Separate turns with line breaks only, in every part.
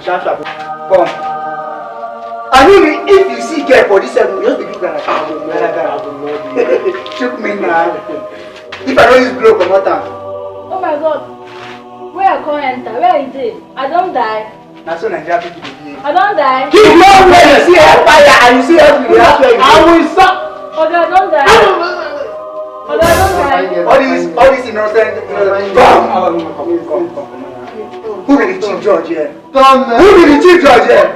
Sharp. Come. And if you see girl for this seven, just be looking at Choke me now. If I don't use blow, come out.
Oh my God. Where I can't enter? Where is it? I don't die.
That's so Nigeria people behave.
I don't die.
You know when you see fire and you see everything, that's where you
I will stop.
Okay, I don't die. Okay, I don't die.
All this innocent. Come. Who be the chief judge here? Who be the chief judge here?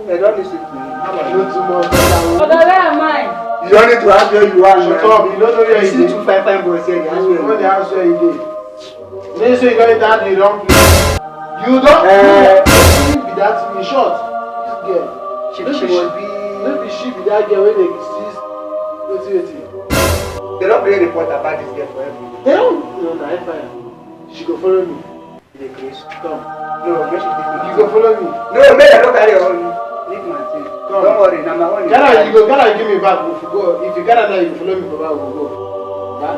They don't listen to me.
Okay, where am I?
You don't need to ask where you are.
Shut up. You don't know where
you
you
see two fine boys here. That's where
know the house where you did. They say you don't enter the wrong place. You don't be that in short. This girl.
She must be.
Maybe she be that girl when they see. Wait.
They don't play report about this girl forever.
They don't. No, no, fire. She go follow me.
The grace.
Come.
No, make she take me.
You go follow me.
No, make her don't carry on. Leave my thing.
Come.
Don't worry, now my own.
Ghana, you go. Ghana, give me back. If you go, if you Ghana now, you follow me for back. We go. Yeah.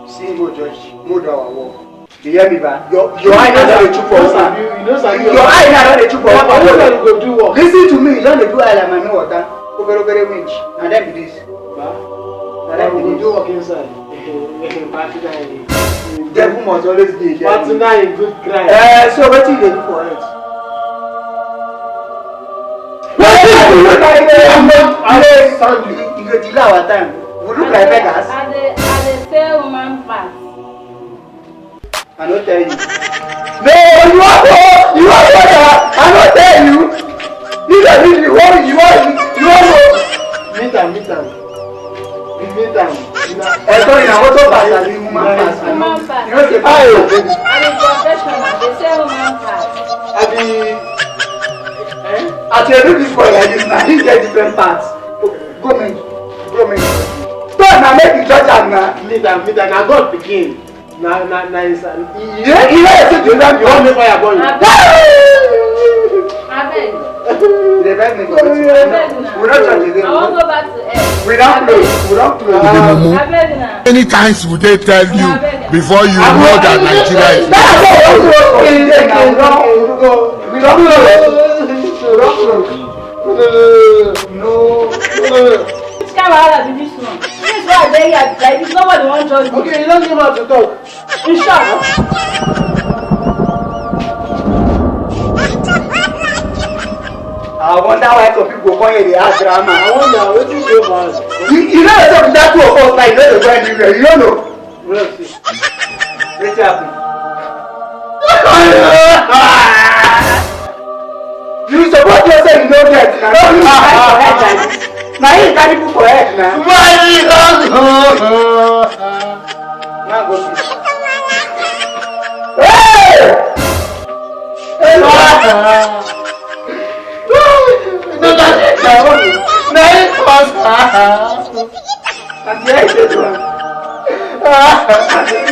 See, go judge. Go do our work. You hear me, man? Your eye not the truth for us.
You know,
your eye not the truth for us.
But you know go do work.
Listen to me. You don't do eye like my water. Over winch. And then be this.
And then we do work inside.
Devil must always be here.
Partner in good crime.
So what do you do for it? You go delay our time. We look like beggars.
I say woman part.
I don't tell you. No, you want to. I don't tell you. You don't need you want to. Meet am. Sorry, now what about the woman pass?
Woman part.
You know the
I dey professional. They say woman part.
As you do this boy like this, now he get different parts. Go me. Don't now make the judge am now.
Meet am. Na God pikin. Na is
You know you
want me fire burn you.
Abeg.
They beg me to go.
Abeg na.
We don't judge again.
I wan go back to Earth.
We don't close.
Abeg na.
Many times would they tell you before you know that Nigeria is
We don't close. No.
Which kind of wahala be this one? This is why I dey here like this. Nobody wan judge me.
Okay, you don't give out to talk.
In short.
I wonder why some people come here they ask drama.
I wonder wetin dey man.
You know yourself that two of us like you know the go anywhere. You don't know.
Wetin
happen? You support yourself you know that. Now you carry people for head now. Now go see. Hey! No, that's it.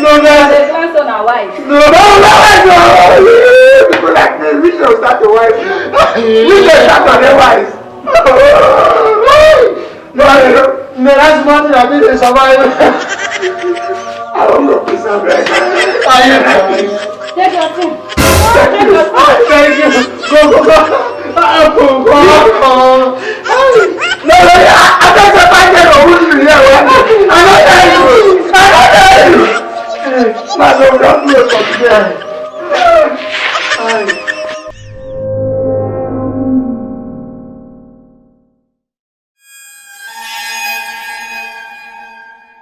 No, the grandson and wife.
No. People like me, we should start the wife. We should start on their wives. No,
that's one thing I mean to survive.
I don't know if I'm right.
Take your food.
Thank you. Go. No,
I don't find them or who you hear. I don't tell you. My son, don't do it for today.